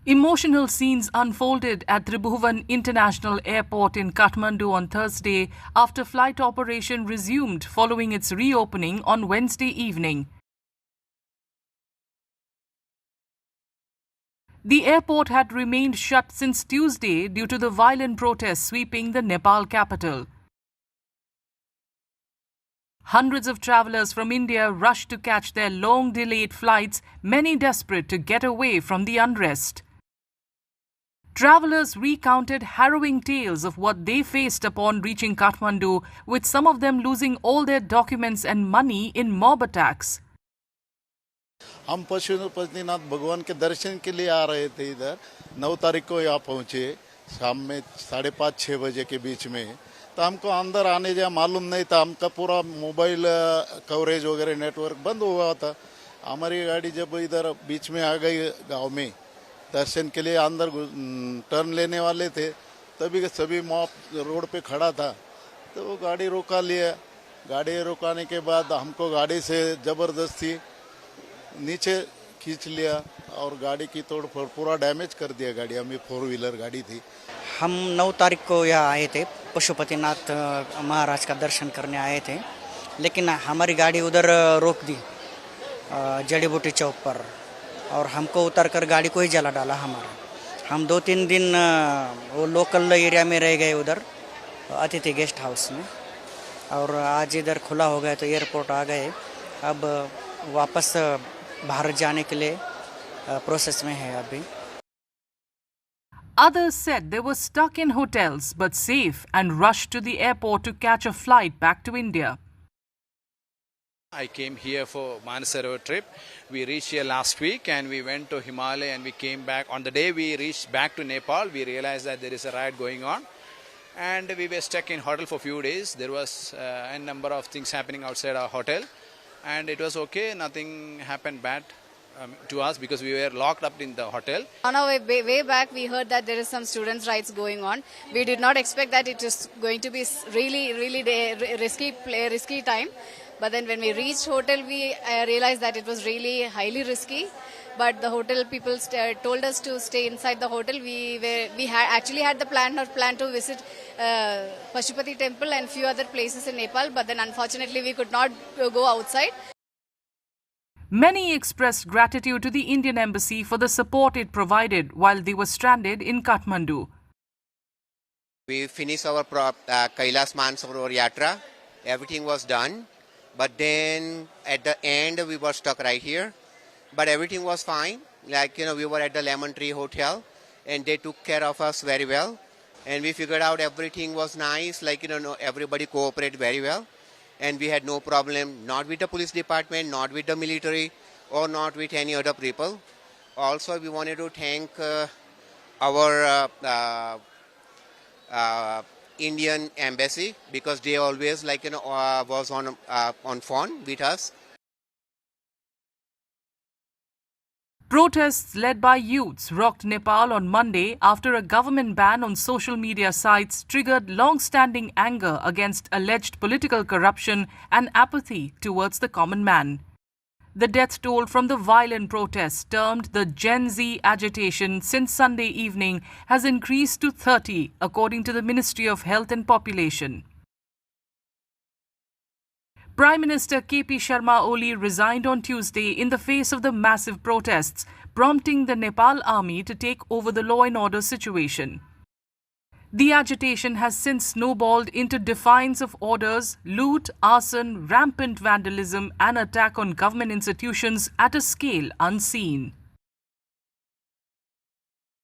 Emotional scenes unfolded at Tribhuvan International Airport in Kathmandu on Thursday after flight operation resumed following its reopening on Wednesday evening. The airport had remained shut since Tuesday due to the violent protests sweeping the Nepal capital. Hundreds of travelers from India rushed to catch their long-delayed flights, many desperate to get away from the unrest. Travelers recounted harrowing tales of what they faced upon reaching Kathmandu, with some of them losing all their documents and money in mob attacks. हम पशुपतिनाथ भगवान के दर्शन के लिए आ रहे थे इधर 9 तारीख को यहाँ पहुँचे शाम में 5:30-6 बजे के बीच में। तो हमको अंदर आने जा मालूम नहीं था, हमका पूरा मोबाइल कवरेज वगैरह नेटवर्क बंद हुआ था। हमारी गाड़ी जब इधर बीच में आ गई गांव में दर्शन के लिए अंदर टर्न लेने वाले थे, तभी सभी मॉब रोड पे खड़ा था, तो वो गाड़ी रोका लिया। गाड़ी रोकाने के बाद हमको गाड़ी से ज़बरदस्ती नीचे खींच लिया और गाड़ी की तोड़फोड़ पूरा डैमेज कर दिया। गाड़ी हमें 4 व्हीलर गाड़ी थी। हम 9 तारीख को यहाँ आए थे, पशुपतिनाथ महाराज का दर्शन करने आए थे, लेकिन हमारी गाड़ी उधर रोक दी जड़ी बूटी चौक पर, और हमको उतर कर गाड़ी को ही जला डाला हमारा। हम 2-3 दिन वो लोकल एरिया में रह गए उधर अतिथि गेस्ट हाउस में, और आज इधर खुला हो गया तो एयरपोर्ट आ गए। अब वापस भारत जाने के लिए प्रोसेस में है अभी। Others said they were stuck in hotels but safe and rushed to the airport to catch a flight back to India. I came here for Manasarovar trip. We reached here last week and we went to Himalaya and we came back. On the day we reached back to Nepal, we realized that there is a riot going on and we were stuck in hotel for a few days. There was a number of things happening outside our hotel and it was okay. Nothing happened bad to us because we were locked up in the hotel. On our way back, we heard that there is some students' rights going on. We did not expect that it was going to be really risky time. But then when we reached hotel, we realized that it was really highly risky. But the hotel people told us to stay inside the hotel. We actually had the plan to visit Pashupati temple and few other places in Nepal. But then unfortunately, we could not go outside. Many expressed gratitude to the Indian Embassy for the support it provided while they were stranded in Kathmandu. We finished our Kailas Mansarovar Yatra. Everything was done. But then at the end, we were stuck right here. But everything was fine. Like, we were at the Lemon Tree Hotel and they took care of us very well. And we figured out everything was nice. Like, everybody cooperated very well. And we had no problem, not with the police department, not with the military, or not with any other people. Also, we wanted to thank our Indian embassy because they always was on phone with us. Protests led by youths rocked Nepal on Monday after a government ban on social media sites triggered long-standing anger against alleged political corruption and apathy towards the common man. The death toll from the violent protests, termed the Gen Z agitation since Sunday evening, has increased to 30, according to the Ministry of Health and Population. Prime Minister KP Sharma Oli resigned on Tuesday in the face of the massive protests, prompting the Nepal army to take over the law and order situation. The agitation has since snowballed into defiance of orders, loot, arson, rampant vandalism and attack on government institutions at a scale unseen.